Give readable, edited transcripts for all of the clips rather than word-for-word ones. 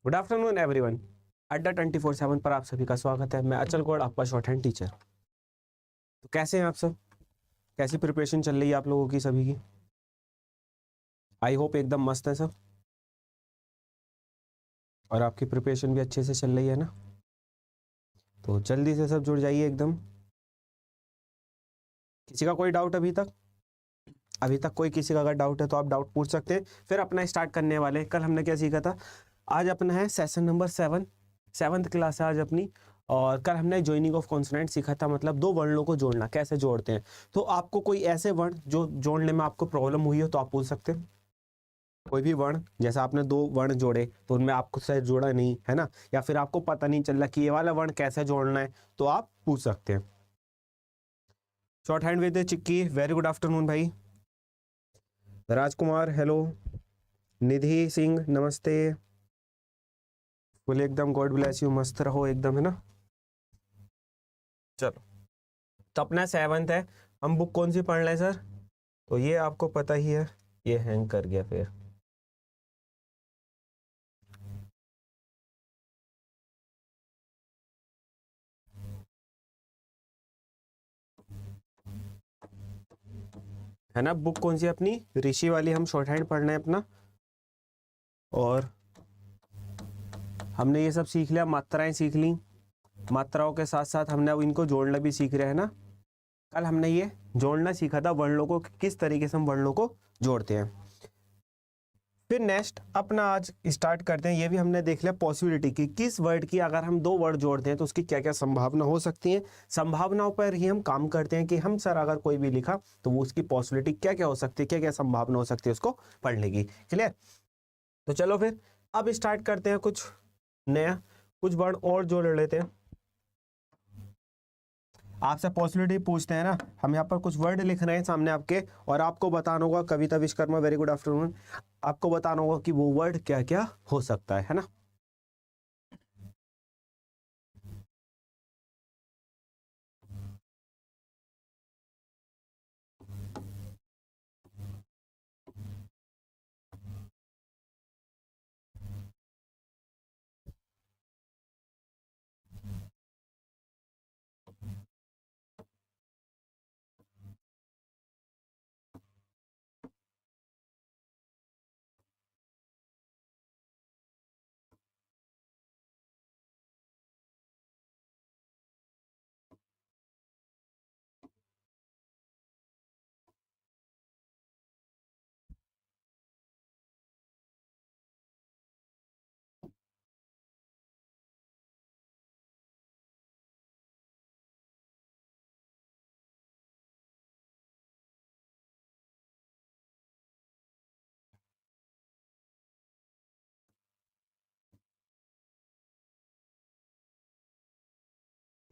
Good afternoon everyone. अड्डा 24/7 पर आप सभी का स्वागत है। मैं अचल गौड़, आपका शॉर्ट हैंड टीचर। तो कैसे हैं आप सब? कैसी प्रिपरेशन चल रही है आप लोगों की सभी की? आई होप एकदम मस्त है सब, और आपकी प्रिपरेशन भी अच्छे से चल रही है ना? तो जल्दी से सब जुड़ जाइए एकदम। किसी का कोई डाउट अभी तक कोई किसी का अगर डाउट है तो आप डाउट पूछ सकते हैं। फिर अपना स्टार्ट करने वाले हैं। कल हमने क्या सीखा था? आज अपना है सेशन नंबर 7, 7th क्लास है आज अपनी। और कल हमने जॉइनिंग ऑफ कॉन्सोनेंट सीखा था, मतलब दो वर्णों को जोड़ना कैसे जोड़ते हैं। तो आपको कोई ऐसे वर्ण जो जोड़ने में आपको प्रॉब्लम हुई हो तो आप पूछ सकते हैं। कोई भी वर्ण, जैसा आपने दो वर्ण जोड़े तो उनमें आपको से जोड़ा नहीं है ना, या फिर आपको पता नहीं चल रहा कि ये वाला वर्ण कैसे जोड़ना है, तो आप पूछ सकते हैं। Short hand with chikki, very good afternoon भाई। राजकुमार हेलो। निधि सिंह नमस्ते। बोले एकदम गॉड ब्लेस यू, मस्त रहो एकदम, है ना? चलो, तो अपना 7th है। हम बुक कौन सी पढ़ रहे हैं सर? तो ये आपको पता ही है। ये हैंग कर गया फिर। है ना, बुक कौन सी अपनी? ऋषि वाली हम शॉर्ट हैंड पढ़ना है अपना। और हमने ये सब सीख लिया, मात्राएं सीख ली। मात्राओं के साथ साथ हमने अब इनको जोड़ना भी सीख रहे हैं ना। कल हमने ये जोड़ना सीखा था, वर्णों को किस तरीके से हम वर्णों को जोड़ते हैं। फिर नेक्स्ट अपना आज स्टार्ट करते हैं। ये भी हमने देख लिया पॉसिबिलिटी की, किस वर्ड की अगर हम दो वर्ड जोड़ते हैं तो उसकी क्या क्या संभावना हो सकती है। संभावनाओं पर ही हम काम करते हैं कि हम सर अगर कोई भी लिखा तो वो उसकी पॉसिबिलिटी क्या क्या हो सकती है, क्या क्या संभावना हो सकती है उसको पढ़ने की। क्लियर? तो चलो फिर अब स्टार्ट करते हैं कुछ नया, कुछ वर्ड और जोड़ लेते हैं। आपसे पॉसिबिलिटी पूछते हैं ना, हम यहाँ पर कुछ वर्ड लिख रहे हैं सामने आपके, और आपको बताना होगा। कविता विश्वकर्मा वेरी गुड आफ्टरनून। आपको बताना होगा कि वो वर्ड क्या क्या हो सकता है ना?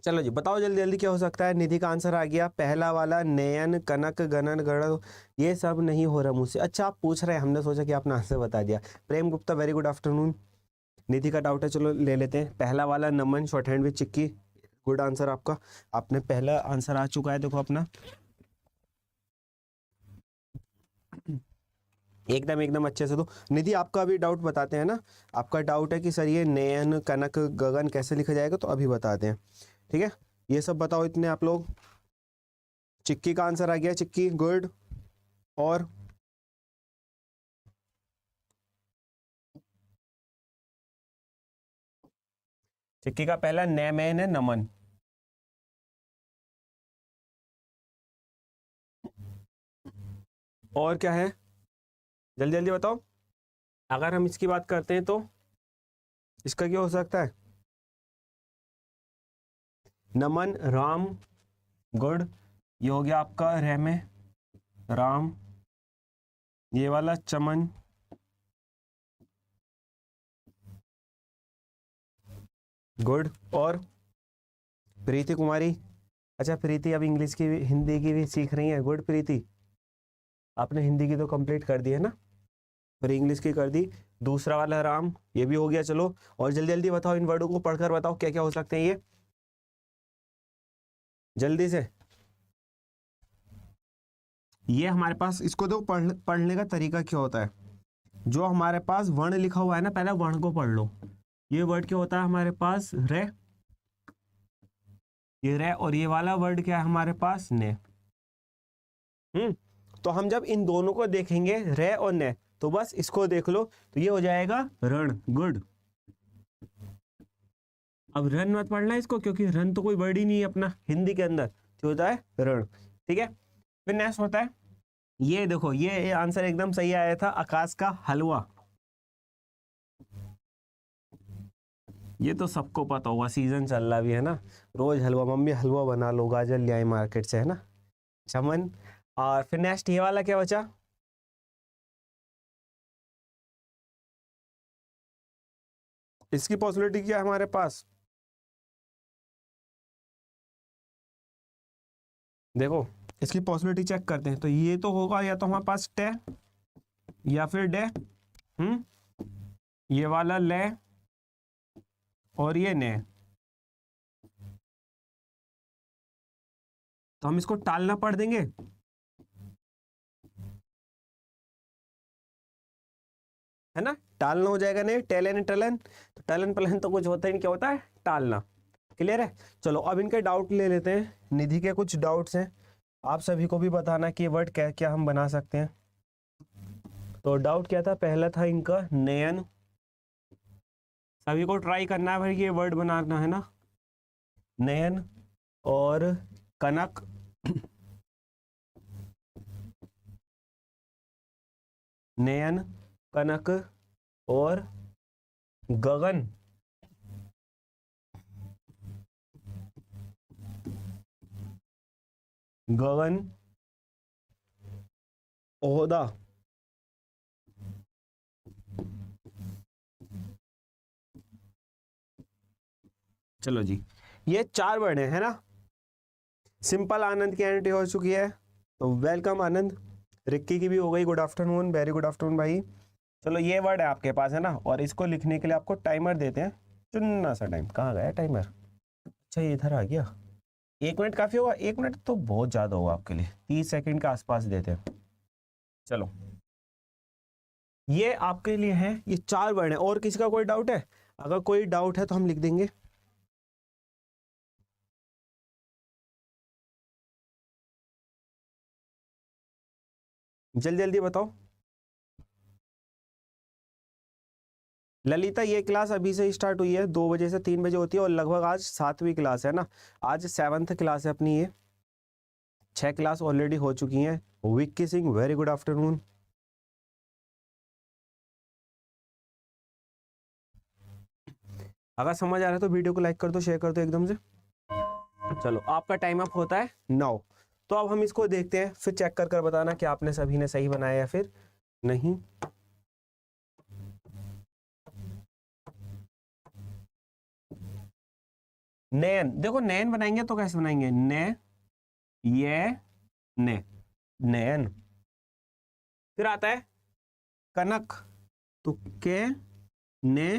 चलो जी, बताओ जल्दी जल्दी क्या हो सकता है। निधि का आंसर आ गया पहला वाला, नयन कनक गणन गण। ये सब नहीं हो रहा मुझसे। अच्छा, आप पूछ रहे हैं, हमने सोचा कि आपने आंसर बता दिया। Prem Gupta very good afternoon. Nidhi का डाउट है, चलो ले लेते हैं। पहला वाला Naman, shorthand with Chikki, good answer आपका। आपने पहला आंसर आ चुका है, देखो अपना एकदम एकदम अच्छे से। तो निधि आपका अभी डाउट बताते हैं ना। आपका डाउट है कि सर ये नयन कनक गगन कैसे लिखा जाएगा, तो अभी बताते हैं। ठीक है, ये सब बताओ इतने आप लोग। चिक्की का आंसर आ गया, चिक्की गुड। और चिक्की का पहला नैमैन है, नमन। और क्या है, जल्दी जल्दी बताओ। अगर हम इसकी बात करते हैं तो इसका क्या हो सकता है? नमन राम, गुड। ये हो गया आपका रहमे, राम। ये वाला चमन, गुड। और प्रीति कुमारी, अच्छा प्रीति अब इंग्लिश की भी हिंदी की भी सीख रही है, गुड प्रीति। आपने हिंदी की तो कंप्लीट कर दी है ना, फिर इंग्लिश की कर दी। दूसरा वाला राम, ये भी हो गया। चलो, और जल्दी जल्दी बताओ, इन वर्डों को पढ़कर बताओ क्या क्या हो सकते हैं ये, जल्दी से। ये हमारे पास, इसको तो पढ़ने का तरीका क्या होता है। जो हमारे पास वर्ण लिखा हुआ है ना, पहले वर्ण को पढ़ लो। ये वर्ड क्या होता है हमारे पास, रे, ये रे, और ये वाला वर्ड क्या है हमारे पास, ने। तो हम जब इन दोनों को देखेंगे, रे और ने, तो बस इसको देख लो, तो ये हो जाएगा रण, गुड। अब रन मत पढ़ना इसको, क्योंकि रन तो कोई वर्ड ही नहीं है अपना हिंदी के अंदर, तो होता है रण, ठीक है। फिर नेक्स्ट होता है, ये देखो, ये आंसर एकदम सही आया था, आकाश का हलवा। ये तो सबको पता होगा, सीजन चल रहा भी है ना, रोज हलवा, मम्मी हलवा बना लो, गाजर ले आई मार्केट से, है ना, चमन। और फिर नेक्स्ट ये वाला क्या बचा, इसकी पॉसिबिलिटी क्या है हमारे पास, देखो इसकी पॉसिबिलिटी चेक करते हैं, तो ये तो होगा या तो हमारे पास टे, या फिर डे, ये वाला ले, और ये ने, तो हम इसको टालना पढ़ देंगे, है ना, टालना हो जाएगा, नहीं टेलन टलन, तो टलन पलन तो कुछ होता ही नहीं, क्या होता है, टालना। क्लियर है। चलो अब इनके डाउट ले लेते हैं, निधि के कुछ डाउट्स हैं, आप सभी को भी बताना कि वर्ड क्या क्या हम बना सकते हैं। तो डाउट क्या था, पहला था इनका नयन, सभी को ट्राई करना है भाई, ये वर्ड बनाना है ना, नयन और कनक, नयन, कनक और गगन, गगन, ओहदा, चलो जी, ये 4 वर्ड है ना। सिंपल आनंद की एंट्री हो चुकी है, तो वेलकम आनंद। रिक्की की भी हो गई, good afternoon, very good afternoon भाई। चलो ये वर्ड है आपके पास, है ना, और इसको लिखने के लिए आपको टाइमर देते हैं, चुनना सा टाइम, कहाँ गया टाइमर, अच्छा ये इधर आ गया, 1 मिनट काफी होगा, 1 मिनट तो बहुत ज्यादा होगा आपके लिए, 30 सेकंड के आसपास देते हैं। चलो ये आपके लिए है, ये 4 वर्ड है, और किसी का कोई डाउट है, अगर कोई डाउट है तो हम लिख देंगे। जल्दी जल्दी बताओ। ललिता ये क्लास अभी से स्टार्ट हुई है, 2 बजे से 3 बजे होती है, और लगभग आज 7वीं क्लास है ना, आज 7th क्लास है अपनी, ये 6 क्लास ऑलरेडी हो चुकी हैं। Vicky Singh very good afternoon. अगर समझ आ रहा है तो वीडियो को लाइक कर दो, शेयर कर दो एकदम से। चलो आपका टाइम अप होता है 9, तो अब हम इसको देखते हैं, फिर चेक कर कर बताना कि आपने सभी ने सही बनाया या फिर नहीं। नैन, देखो नैन बनाएंगे तो कैसे बनाएंगे, ने, ये, ने, नैन। फिर आता है कनक, तो के, ने,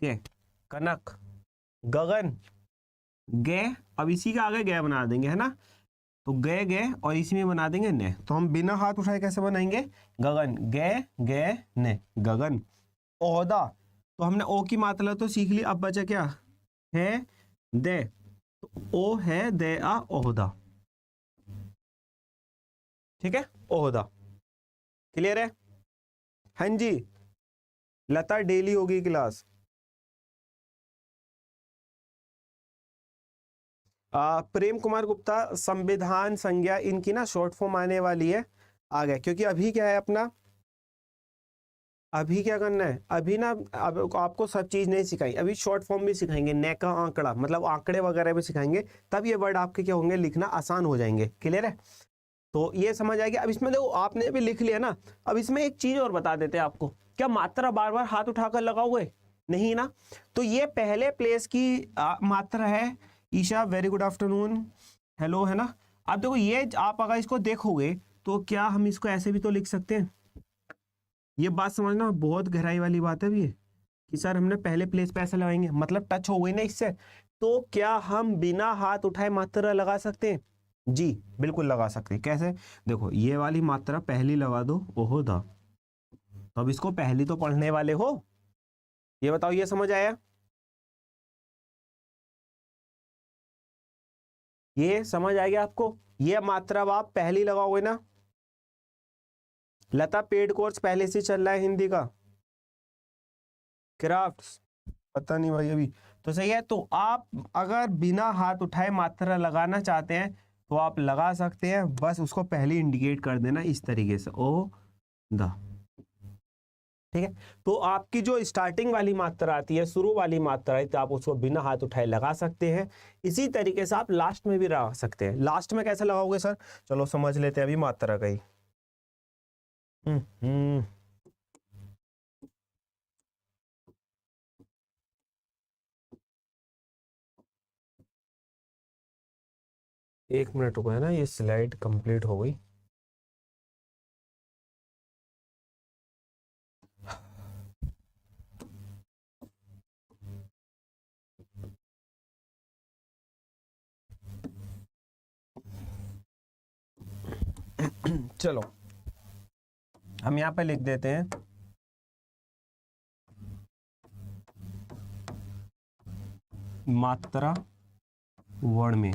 के, कनक। गगन, गे, अब इसी के आगे गे बना देंगे, है ना, तो गे गे, और इसी में बना देंगे ने, तो हम बिना हाथ उठाए कैसे बनाएंगे, गगन, गे गे ने, गगन। ओहदा, तो हमने ओ की मात्रा तो सीख ली, अब बचा क्या है, दे, तो ओ है दे आ ओहदा, ठीक है, ओहदा। क्लियर है, हाँ जी। लता डेली होगी क्लास। प्रेम कुमार गुप्ता, संविधान संज्ञा इनकी ना शॉर्ट फॉर्म आने वाली है आगे, क्योंकि अभी क्या है अपना, अभी क्या करना है, अभी ना अब आपको सब चीज नहीं सिखाई, अभी शॉर्ट फॉर्म भी सिखाएंगे, ने का आंकड़ा, मतलब आंकड़े वगैरह भी सिखाएंगे, तब ये वर्ड आपके क्या होंगे, लिखना आसान हो जाएंगे। क्लियर है, तो ये समझ आएगी। अब इसमें देखो आपने अभी लिख लिया ना, अब इसमें एक चीज और बता देते हैं आपको, क्या मात्रा बार बार हाथ उठाकर लगाओगे, नहीं ना, तो ये पहले प्लेस की मात्रा है। Isha very good afternoon, hello, है ना। अब देखो ये आप अगर इसको देखोगे तो क्या हम इसको ऐसे भी तो लिख सकते हैं, ये बात समझना, बहुत गहराई वाली बात है ये, कि सर हमने पहले प्लेस पे ऐसे लगाएंगे, मतलब टच हो गई ना इससे, तो क्या हम बिना हाथ उठाए मात्रा लगा सकते हैं, जी बिल्कुल लगा सकते हैं। कैसे, देखो ये वाली मात्रा पहली लगा दो, ओहो दा, तो अब इसको पहली तो पढ़ने वाले हो, ये बताओ, ये समझ आया। ये समझ आ गया आपको? ये मात्रा आप पहली लगाओगे ना। लता पेड कोर्स पहले से चल रहा है हिंदी का, क्राफ्ट्स पता नहीं भाई अभी तो सही है। तो आप अगर बिना हाथ उठाए मात्रा लगाना चाहते हैं तो आप लगा सकते हैं, बस उसको पहले इंडिकेट कर देना इस तरीके से, ओ द। ठीक है, तो आपकी जो स्टार्टिंग वाली मात्रा आती है, शुरू वाली मात्रा है, तो आप उसको बिना हाथ उठाए लगा सकते हैं। इसी तरीके से आप लास्ट में भी लगा सकते हैं। लास्ट में कैसे लगाओगे सर? चलो समझ लेते हैं अभी मात्रा का ही। हम्म 1 मिनट रुको, है ना, ये स्लाइड कंप्लीट हो गई। चलो हम यहाँ पे लिख देते हैं मात्रा वर्ण में।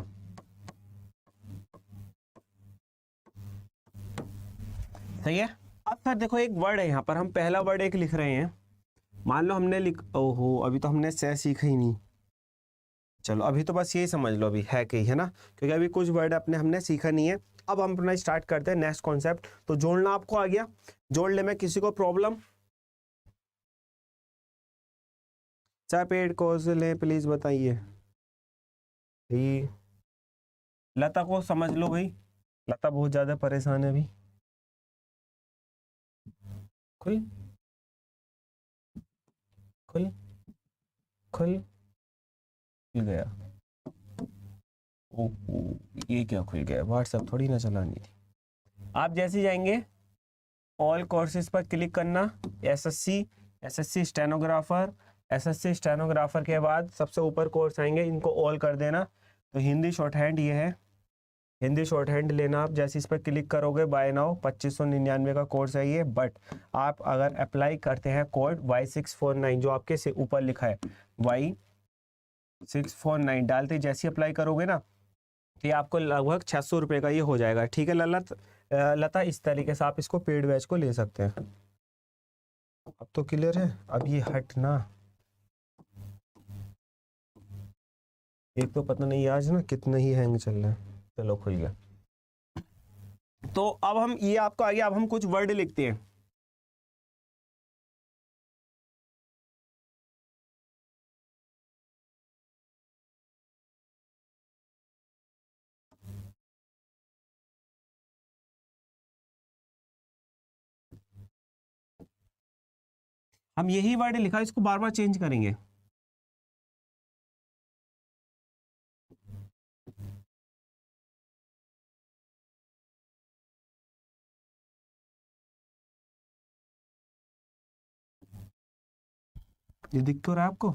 सही है। अब सर देखो एक वर्ड है यहाँ पर, हम पहला वर्ड एक लिख रहे हैं। मान लो हमने ओहो अभी तो हमने से सीखा ही नहीं। चलो अभी तो बस यही समझ लो अभी है कि, है ना, क्योंकि अभी कुछ वर्ड अपने हमने सीखा नहीं है। अब हम अपना स्टार्ट करते हैं नेक्स्ट कॉन्सेप्ट। तो जोड़ना आपको आ गया, जोड़ने में किसी को प्रॉब्लम? चाहे पेड़ कौन से ले प्लीज बताइए। लता को समझ लो भाई, लता बहुत ज्यादा परेशान है अभी। खुल खुल खुल खुल गया। ओहो ये क्या खुल गया? व्हाट्सएप थोड़ी ना चलानी थी। आप जैसे जाएंगे ऑल कोर्सेज पर क्लिक करना, SSC, SSC stenographer, SSC stenographer के बाद सबसे ऊपर कोर्स आएंगे, इनको ऑल कर देना। तो हिंदी शॉर्ट हैंड ये है, हिंदी शॉर्ट हैंड लेना। आप जैसे इस पर क्लिक करोगे बाय नाउ 2599 का कोर्स है ये। बट आप अगर अप्लाई करते हैं कोड Y649 जो आपके से ऊपर लिखा है Y649 डालते जैसे अप्लाई करोगे ना, तो ये आपको लगभग 600 रुपये का ये हो जाएगा। ठीक है लता, इस तरीके से आप इसको पेड बैच को ले सकते हैं। अब तो क्लियर है। अब ये हट ना, एक तो पता नहीं आज ना कितना ही हैंग चल रहा है। चलो खुल गया। तो अब हम ये आपको आ गया, अब हम कुछ वर्ड लिखते हैं। हम यही वर्ड लिखा, इसको बार बार चेंज करेंगे। ये दिख तो रहा है आपको?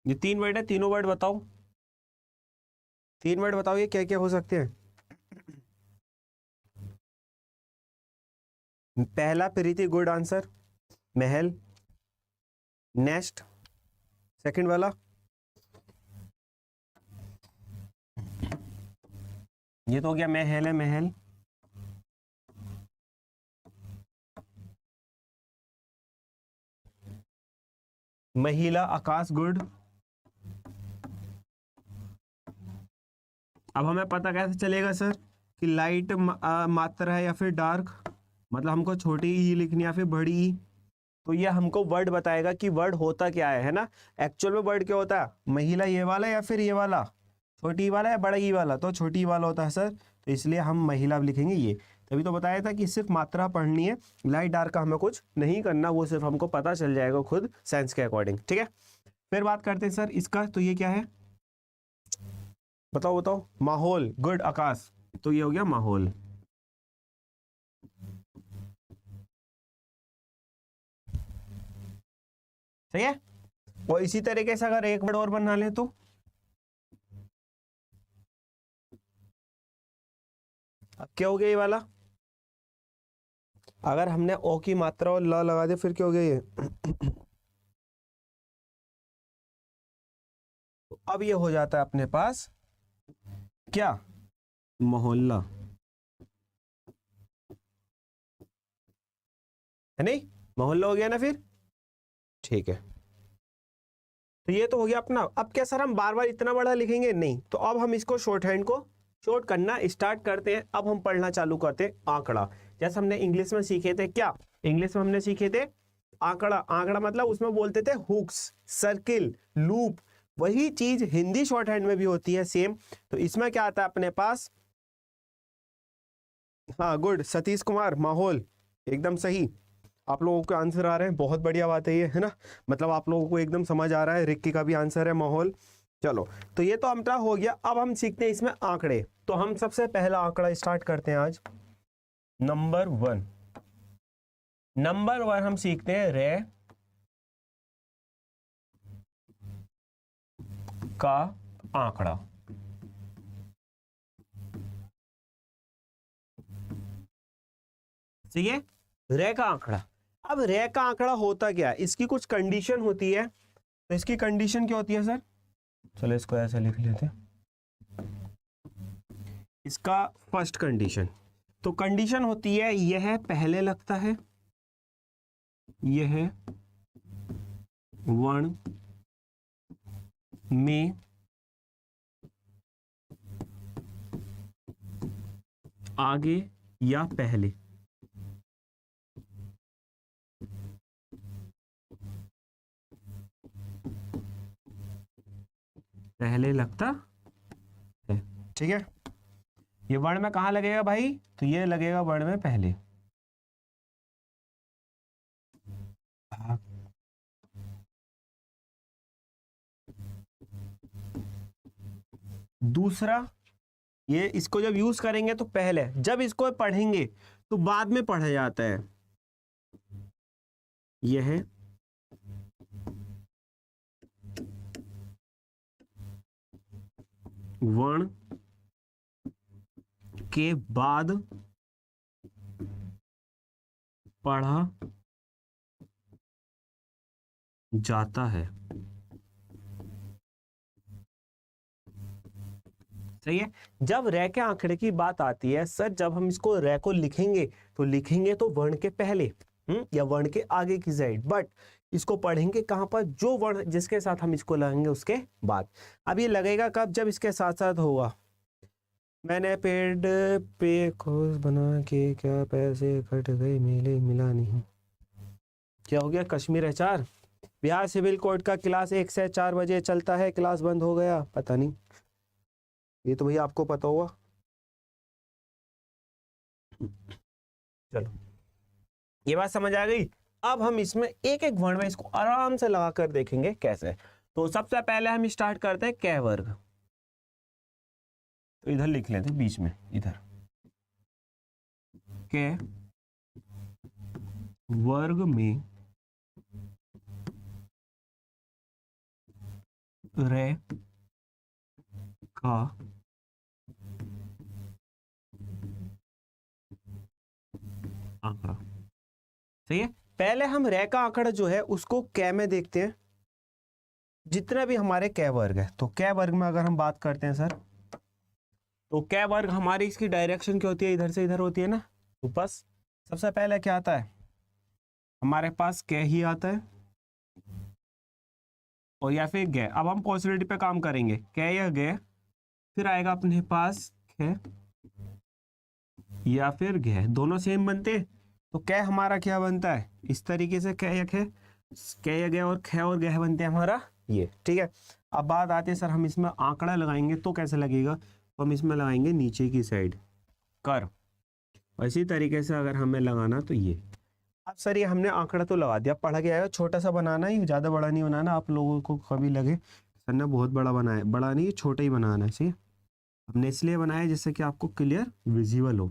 ये 3 वर्ड है, तीनों वर्ड बताओ, 3 वर्ड बताओ ये क्या क्या हो सकते हैं। पहला प्रीति, गुड आंसर। महल, नेस्ट, सेकंड वाला ये तो हो गया महल है, महल। महिला, आकाश, गुड। अब हमें पता कैसे चलेगा सर कि लाइट मात्रा है या फिर डार्क, मतलब हमको छोटी ई लिखनी है या फिर बड़ी ई? तो ये हमको वर्ड बताएगा कि वर्ड होता क्या है ना। एक्चुअल में वर्ड क्या होता है? महिला ये वाला या फिर ये वाला, छोटी ई वाला या बड़ा ई वाला? तो छोटी ई वाला होता है सर, तो इसलिए हम महिला लिखेंगे ये। तभी तो बताया था कि सिर्फ मात्रा पढ़नी है, लाइट डार्क का हमें कुछ नहीं करना, वो सिर्फ हमको पता चल जाएगा खुद साइंस के अकॉर्डिंग। ठीक है, फिर बात करते हैं सर इसका। तो ये क्या है बताओ बताओ? माहौल, गुड आकाश। तो ये हो गया माहौल। सही है। और इसी तरीके से अगर एक वर्ड और बना ले तो अब क्या हो गया ये वाला, अगर हमने ओ की मात्रा और ल लगा दे फिर क्या हो गया ये तो अब ये हो जाता है अपने पास क्या, मोहल्ला, है नहीं, मोहल्ला हो गया ना फिर, ठीक है। तो ये तो हो गया अपना। अब क्या सर हम बार बार इतना बड़ा लिखेंगे, नहीं, तो अब हम इसको शॉर्ट हैंड को शॉर्ट करना स्टार्ट करते हैं। अब हम पढ़ना चालू करते हैं आंकड़ा, जैसे हमने इंग्लिश में सीखे थे, क्या इंग्लिश में हमने सीखे थे आंकड़ा, आंकड़ा मतलब उसमें बोलते थे हुक्स, सर्किल, लूप, वही चीज हिंदी शॉर्ट हैंड में भी होती है सेम। तो इसमें क्या आता है अपने पास, हाँ गुड सतीश कुमार, माहौल, एकदम सही, आप लोगों को आंसर आ रहे हैं, बहुत बढ़िया बात है ये, है ना, मतलब आप लोगों को एकदम समझ आ रहा है। रिक्की का भी आंसर है माहौल। चलो तो ये तो हमारा हो गया। अब हम सीखते हैं इसमें आंकड़े। तो हम सबसे पहला आंकड़ा स्टार्ट करते हैं आज, नंबर 1। नंबर 1 हम सीखते हैं रे का आंकड़ा। ठीक है, रे का आंकड़ा। अब रे का आंकड़ा होता क्या है, इसकी कुछ कंडीशन होती है। तो इसकी कंडीशन क्या होती है सर, चलो इसको ऐसे लिख लेते हैं। इसका फर्स्ट कंडीशन, तो कंडीशन होती है यह पहले लगता है, यह वर्ण में आगे या पहले, पहले लगता है। ठीक है, ये वर्ण में कहां लगेगा भाई, तो ये लगेगा वर्ण में पहले। दूसरा, ये इसको जब यूज करेंगे तो पहले, जब इसको पढ़ेंगे तो बाद में पढ़ा जाता है। यह वर्ण के बाद पढ़ा जाता है। सही है, जब रे के आंकड़े की बात आती है सर, जब हम इसको रे को लिखेंगे तो लिखेंगे तो वर्ण के पहले या वर्ण के आगे की साइड, बट इसको पढ़ेंगे कहां पर, जो वर्ण जिसके साथ हम इसको लगाएंगे उसके बाद। अब ये लगेगा कब, जब इसके साथ साथ होगा, मैंने पेड़ पे खोज बना के क्या पैसे कट गए मिले मिला नहीं, क्या हो गया, कश्मीर अचार। बिहार सिविल कोर्ट का क्लास 1 से 4 बजे चलता है, क्लास बंद हो गया, पता नहीं, ये तो भैया आपको पता होगा। चलो ये बात समझ आ गई। अब हम इसमें एक एक वर्ण में इसको आराम से लगा कर देखेंगे कैसे। तो सबसे पहले हम स्टार्ट करते हैं कै वर्ग, तो इधर लिख लेते हैं बीच में, इधर कै वर्ग में रे का आंकड़ा। सही है, पहले हम रे का आंकड़ा जो है उसको कै में देखते हैं, जितने भी हमारे कै वर्ग है। तो कै वर्ग में अगर हम बात करते हैं सर, तो कै वर्ग हमारी इसकी डायरेक्शन क्या होती है, इधर से इधर होती है ना। तो बस सबसे पहले क्या आता है हमारे पास, कै ही आता है, और या फिर गे। अब हम पॉसिबिलिटी पे काम करेंगे, कै या गे, फिर आएगा अपने पास खे या फिर घे, दोनों सेम बनते हैं। तो कै हमारा क्या बनता है, इस तरीके से कै या खे, कै या गे और खे और गह बनते हैं हमारा ये। ठीक है, अब बात आती है सर हम इसमें आंकड़ा लगाएंगे तो कैसे लगेगा, तो हम इसमें लगाएंगे नीचे की साइड कर, इसी तरीके से अगर हमें लगाना तो ये। अब सर ये हमने आंकड़ा तो लगा दिया, पढ़ा गया है, छोटा सा बनाना ही, ज़्यादा बड़ा नहीं बनाना, आप लोगों को कभी लगे सर ने बहुत बड़ा बनाया, बड़ा नहीं, छोटा ही बनाना है। सही, हमने इसलिए बनाया जिससे कि आपको क्लियर विजिबल हो।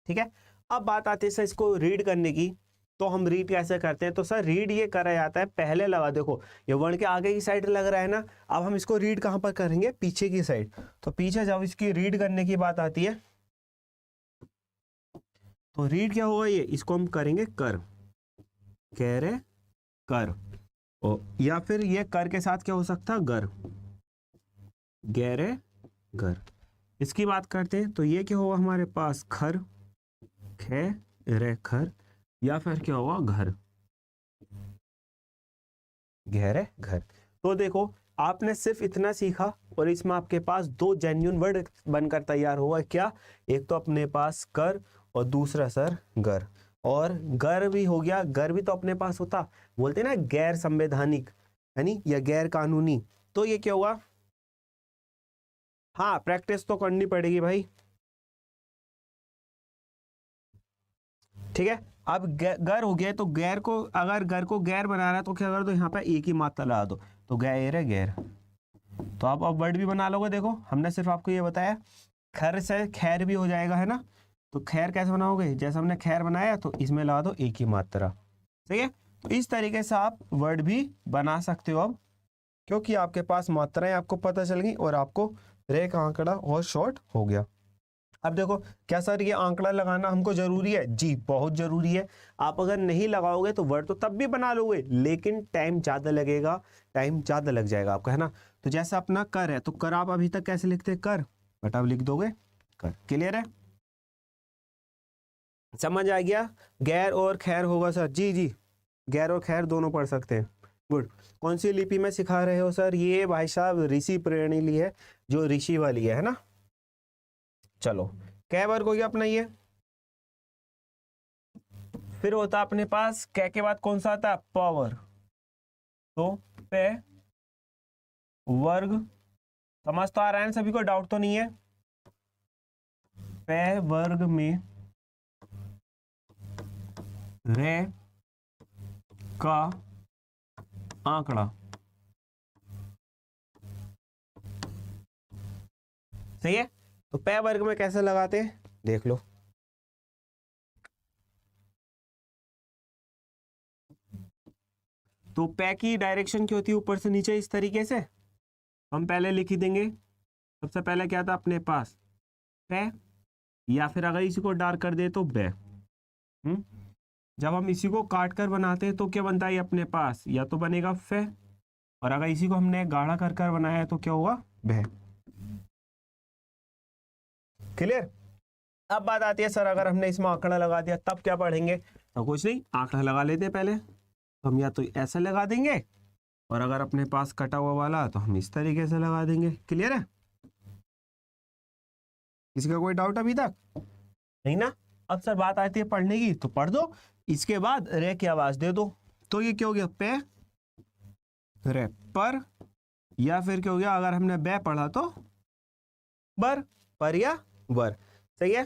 ठीक है, अब बात आती है सर इसको रीड करने की। तो हम रीड कैसे करते हैं, तो सर रीड ये करा जाता है, पहले लगा, देखो ये वर्ण के आगे की साइड लग रहा है ना, अब हम इसको रीड कहाँ पर करेंगे, पीछे की साइड। तो पीछे जब इसकी रीड करने की बात आती है तो रीड क्या होगा, ये इसको हम करेंगे कर, कह रहे कर, या फिर ये कर के साथ क्या हो सकता है, गर, गहरे घर। इसकी बात करते हैं तो ये क्या होगा हमारे पास, खर, खे रे खर, या फिर क्या होगा, घर, गहरे घर। तो देखो आपने सिर्फ इतना सीखा और इसमें आपके पास दो जेन्युइन वर्ड बनकर तैयार हुआ। क्या, एक तो अपने पास कर और दूसरा सर घर। और घर भी हो गया, घर भी तो अपने पास होता, बोलते हैं ना गैर संवैधानिक यानी या गैर कानूनी, तो ये क्या हुआ, हाँ प्रैक्टिस तो करनी पड़ेगी भाई, ठीक है। अब गैर हो गया तो गैर को, अगर घर को गैर बना रहा है तो क्या कर दो, यहाँ पे एक ही मात्रा लगा दो, तो गैर है गैर। तो आप अब वर्ड भी बना लोगे, देखो हमने सिर्फ आपको ये बताया, खैर से खैर भी हो जाएगा, है ना। तो खैर कैसे बनाओगे, जैसे हमने खैर बनाया तो इसमें लगा दो एक ही मात्रा, सही है। तो इस तरीके से आप वर्ड भी बना सकते हो अब, क्योंकि आपके पास मात्राएं आपको पता चल गई और आपको रेख आंकड़ा और शॉर्ट हो गया। अब देखो, क्या सर ये आंकड़ा लगाना हमको जरूरी है, जी बहुत जरूरी है। आप अगर नहीं लगाओगे तो वर्ड तो तब भी बना लोगे, लेकिन टाइम ज्यादा लगेगा, टाइम ज्यादा लग जाएगा आपका, है ना। तो जैसे अपना कर है, तो कर आप अभी तक कैसे लिखते, कर, बट अब लिख दोगे कर, क्लियर है, समझ आ गया। गैर और खैर होगा सर, जी जी, गैर और खैर दोनों पढ़ सकते हैं, गुड। कौन सी लिपि में सिखा रहे हो सर, ये भाई साहब ऋषि प्रेरणी है, जो ऋषि वाली है ना। चलो कै वर्ग हो गया अपना ये। फिर होता अपने पास कै के बाद कौन सा आता है, पावर, तो पे वर्ग, समझ तो आ रहा है सभी को, डाउट तो नहीं है। पे वर्ग में रे का आंकड़ा, सही है। तो पे वर्ग में कैसे लगाते हैं देख लो, तो पे की डायरेक्शन क्या होती है, ऊपर से नीचे इस तरीके से। हम पहले लिख ही देंगे, सबसे पहले क्या था अपने पास पे, या फिर अगर इसी को डार्क कर दे तो बे। जब हम इसी को काट कर बनाते हैं तो क्या बनता है, ये अपने पास या तो बनेगा फे, और अगर इसी को हमने गाढ़ा कर कर बनाया है तो क्या हुआ, बे। क्लियर। अब बात आती है सर अगर हमने इसमें आंकड़ा लगा दिया तब क्या पढ़ेंगे, तो कुछ नहीं, आंकड़ा लगा लेते हैं पहले। तो हम या तो ऐसा लगा देंगे, और अगर अपने पास कटा हुआ वाला तो हम इस तरीके से लगा देंगे। क्लियर है, किसी का कोई डाउट अभी तक नहीं ना। अब सर बात आती है पढ़ने की, तो पढ़ दो, इसके बाद रे की आवाज दे दो। तो ये क्या हो गया, पे रे पर, या फिर क्या हो गया अगर हमने बे पढ़ा तो बर, पर या वर, सही है।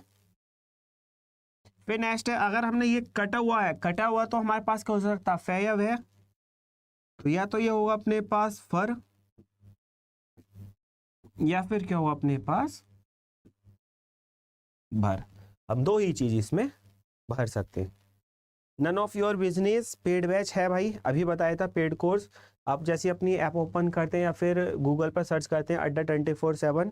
फिर नेक्स्ट है, अगर हमने ये कटा हुआ है, कटा हुआ तो हमारे पास क्या हो सकता है, फे या वे। तो या तो ये होगा अपने पास फर, या फिर क्या होगा अपने पास भर। हम दो ही चीज इसमें भर सकते हैं। None of your business paid batch है भाई, अभी बताया था पेड कोर्स। आप जैसे अपनी ऐप ओपन करते हैं या फिर गूगल पर सर्च करते हैं अड्डा 24/7,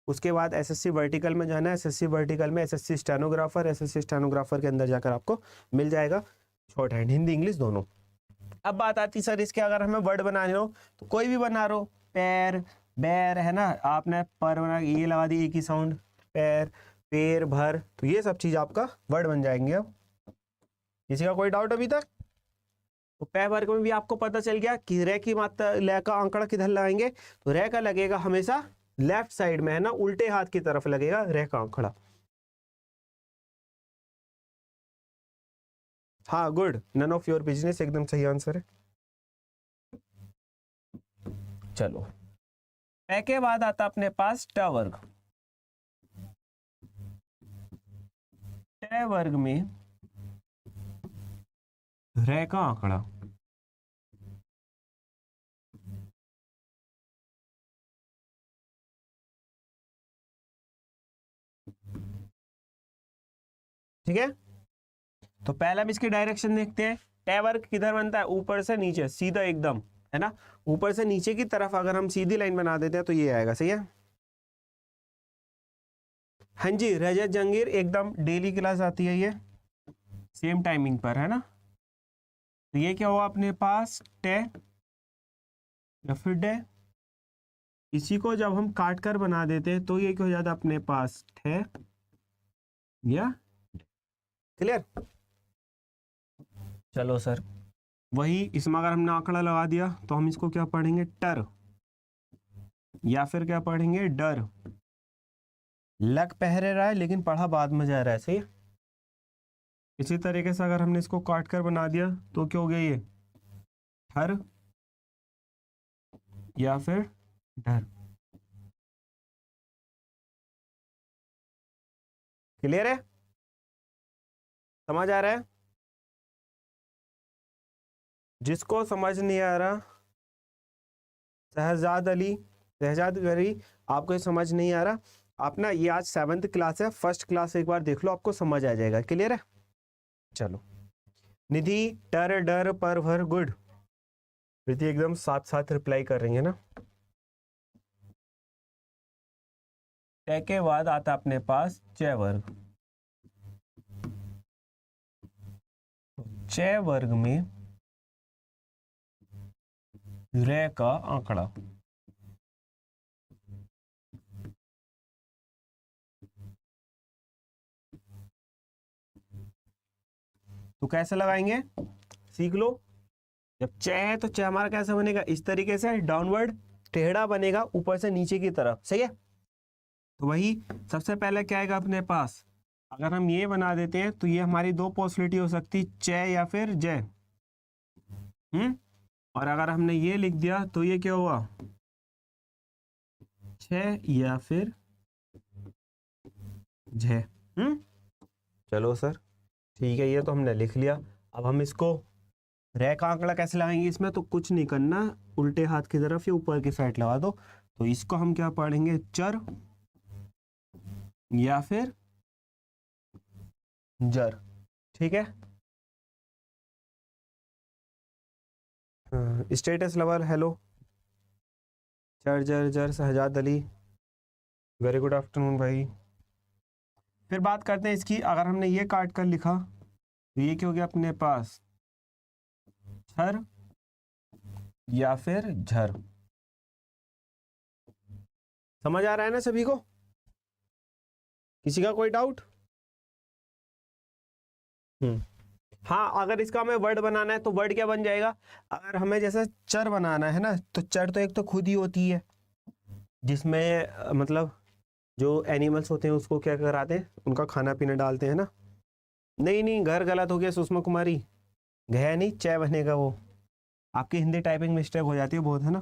उसके बाद एसएससी वर्टिकल में जाना है, एसएससी वर्टिकल में एसएससी स्टेनोग्राफर, एसएससी स्टेनोग्राफर के अंदर जाकर आपको मिल जाएगा, शॉर्ट हैंड हिंदी इंग्लिश दोनों। अब बात आती सर इसके, अगर हमें वर्ड बनाने हो तो कोई भी बना रो, पैर बैर, है ना, आपने पर बना ये लगा दी एक ही साउंड, पैर पैर भर, तो ये सब चीज आपका वर्ड बन जाएंगे। अब किसी का कोई डाउट अभी तक, तो पै वर्ग में भी आपको पता चल गया कि रे की मात्रा, ले का आंकड़ा किधर लगाएंगे, तो रे का लगेगा हमेशा लेफ्ट साइड में, है ना, उल्टे हाथ की तरफ लगेगा रे का आंकड़ा। हाँ good, none of your business एकदम सही आंसर है। चलो ए के बाद आता अपने पास ट वर्ग। ट वर्ग में रे का आंकड़ा, ठीक है। तो पहले हम इसकी डायरेक्शन देखते हैं, टे वर्ग किधर बनता है, ऊपर से नीचे सीधा एकदम, है ना, ऊपर से नीचे की तरफ अगर हम सीधी लाइन बना देते हैं तो ये आएगा, सही है। हाँ जी रजत जंगीर, एकदम डेली क्लास आती है ये, सेम टाइमिंग पर, है ना। तो ये क्या हुआ अपने पास, टे या फिर डे। इसी को जब हम काट कर बना देते हैं तो ये क्या हो जाता है अपने पास, ठे या। क्लियर। चलो सर, वही इसमें अगर हमने आंकड़ा लगा दिया तो हम इसको क्या पढ़ेंगे, टर, या फिर क्या पढ़ेंगे, डर। लग पहरे रहा है लेकिन पढ़ा बाद में जा रहा है, सही है। इसी तरीके से अगर हमने इसको काट कर बना दिया तो क्या हो गया, ये ठर या फिर डर। क्लियर है, समझ आ रहा है। जिसको समझ नहीं आ रहा, शहजाद अली, आपको ये समझ नहीं आ रहा, आप ना, ये आज 7th क्लास है, फर्स्ट क्लास एक बार देख लो, आपको समझ आ जाएगा। क्लियर है। चलो, निधि टर डर पर भर गुड। प्रीति एकदम साथ साथ रिप्लाई कर रही है ना। टे के बाद आता अपने पास च वर्ग। च वर्ग में रे का आंकड़ा। तो कैसे लगाएंगे, सीख लो। जब च है तो च हमारा कैसे बनेगा, इस तरीके से डाउनवर्ड टेढ़ा बनेगा, ऊपर से नीचे की तरफ, सही है। तो वही सबसे पहले क्या आएगा अपने पास, अगर हम ये बना देते हैं तो ये हमारी दो पॉसिबिलिटी हो सकती, च या फिर जय। और अगर हमने ये लिख दिया तो ये क्या हुआ, छ या फिर जय। चलो सर ठीक है, ये तो हमने लिख लिया। अब हम इसको रे का आंकड़ा कैसे लगाएंगे, इसमें तो कुछ नहीं करना, उल्टे हाथ की तरफ या ऊपर की साइड लगा दो। तो इसको हम क्या पढ़ेंगे, चर या फिर जर। ठीक है। स्टेटस लवर हेलो, चर जर जर Shahzad Ali, very good afternoon भाई। फिर बात करते हैं इसकी, अगर हमने ये काट कर लिखा तो ये क्या हो गया अपने पास, छर या फिर झर। समझ आ रहा है ना सभी को, किसी का कोई डाउट। हाँ, अगर इसका हमें वर्ड बनाना है तो वर्ड क्या बन जाएगा, अगर हमें जैसे चर बनाना है ना, तो चर तो एक तो खुद ही होती है, जिसमें मतलब जो एनिमल्स होते हैं उसको क्या कराते हैं, उनका खाना पीना डालते हैं ना। नहीं नहीं, घर गलत हो गया सुषमा कुमारी, घय नहीं च बनेगा, वो आपकी हिंदी टाइपिंग मिस्टेक हो जाती है बहुत, है ना।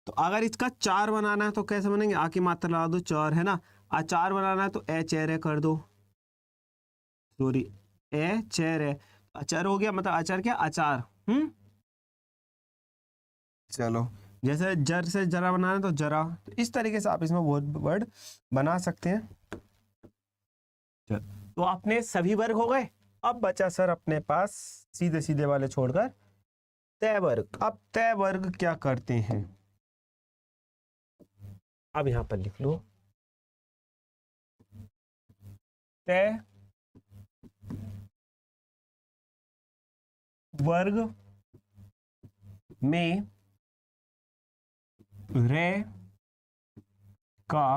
तो अगर इसका चार बनाना है तो कैसे बनेंगे, आके मात्रा लगा दो, चार, है ना। अचार बनाना है तो ए चेहरे कर दो, सॉरी ए चेहरे, अचार हो गया, मतलब अचार क्या, अचार। चलो, जैसे जर से जरा बनाना है तो जरा, तो इस तरीके से आप इसमें बहुत वर्ड बना सकते हैं। तो अपने सभी वर्ग हो गए। अब बचा सर अपने पास सीधे सीधे वाले छोड़कर तय वर्ग। अब तय वर्ग क्या करते हैं, अब यहां पर लिख लो, तय वर्ग में रे का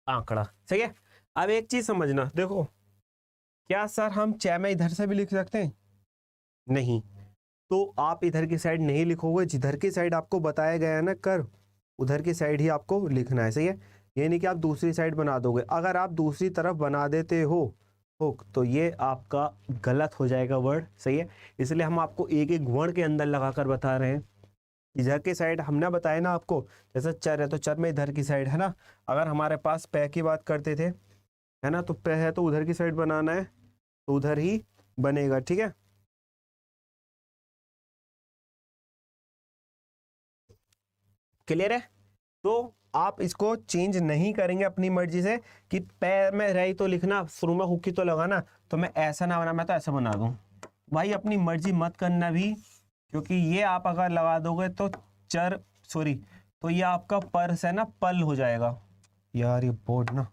आंकड़ा, सही है। अब एक चीज समझना, देखो, क्या सर हम च में इधर से भी लिख सकते हैं, नहीं। तो आप इधर की साइड नहीं लिखोगे, जिधर की साइड आपको बताया गया है ना कर, उधर की साइड ही आपको लिखना है, सही है। ये नहीं कि आप दूसरी साइड बना दोगे, अगर आप दूसरी तरफ बना देते हो तो ये आपका गलत हो जाएगा वर्ड, सही है। इसलिए हम आपको एक एक वर्ण के अंदर लगाकर बता रहे हैं। इधर की साइड हमने बताया ना आपको, जैसे चर है तो चर में इधर की साइड, है ना। अगर हमारे पास पै की बात करते थे, है ना, तो पै है तो उधर की साइड बनाना है, तो उधर ही बनेगा, ठीक है। क्लियर है। तो आप इसको चेंज नहीं करेंगे अपनी मर्जी से कि पैर में रही तो लिखना, शुरू में हुक्की तो लगाना, तो मैं ऐसा ना बना, मैं तो ऐसा बना दूं। भाई अपनी मर्जी मत करना भी, क्योंकि ये आप अगर लगा दोगे तो चर, सॉरी, तो ये आपका पर्स है ना, पल हो जाएगा यार, ये बोर्ड ना,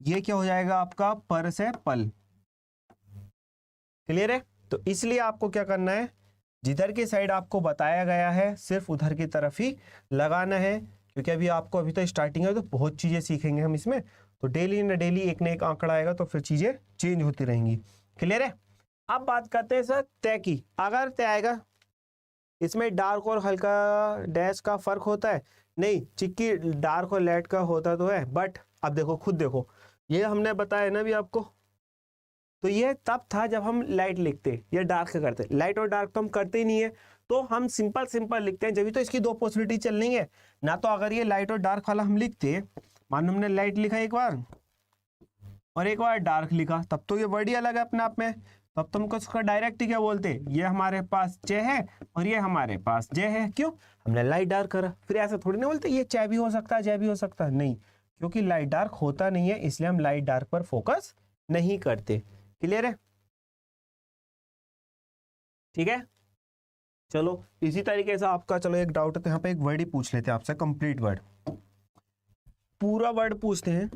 ये क्या हो जाएगा आपका, पर्स है पल। क्लियर है? तो इसलिए आपको क्या करना है, जिधर की साइड आपको बताया गया है सिर्फ उधर की तरफ ही लगाना है, क्योंकि अभी तो स्टार्टिंग है, तो बहुत चीजें सीखेंगे हम इसमें। तो डेली ना डेली एक ना एक आंकड़ा आएगा, तो फिर चीजें चेंज होती रहेंगी। क्लियर है? अब बात करते हैं सर तय की। अगर तय आएगा, इसमें डार्क और हल्का डैश का फर्क होता है? नहीं, चिक्की डार्क और लाइट का होता तो है, बट अब देखो, खुद देखो, ये हमने बताया ना अभी आपको। तो ये तब था जब हम लाइट लिखते या डार्क करते। लाइट और डार्क तो हम करते ही नहीं है, तो हम सिंपल सिंपल लिखते हैं, जब भी तो इसकी दो पॉसिबिलिटी चल रही है ना। तो अगर ये लाइट और डार्क वाला हम लिखते, मान हमने लाइट लिखा एक बार और एक बार डार्क लिखा, तब तो ये वर्ड ही अलग है अपने आप में। तब तो हमको इसका डायरेक्ट ही क्या बोलते, ये हमारे पास चे है और ये हमारे पास जे है। क्यों? हमने लाइट डार्क करा। फिर ऐसा थोड़ी ना बोलते ये चे भी हो सकता है, जे भी हो सकता है, नहीं, क्योंकि लाइट डार्क होता नहीं है, इसलिए हम लाइट डार्क पर फोकस नहीं करते। क्लियर है? ठीक है, चलो इसी तरीके से आपका, चलो एक डाउट है तो यहाँ पे एक वर्ड ही पूछ लेते हैं आपसे, कंप्लीट वर्ड, पूरा वर्ड पूछते हैं।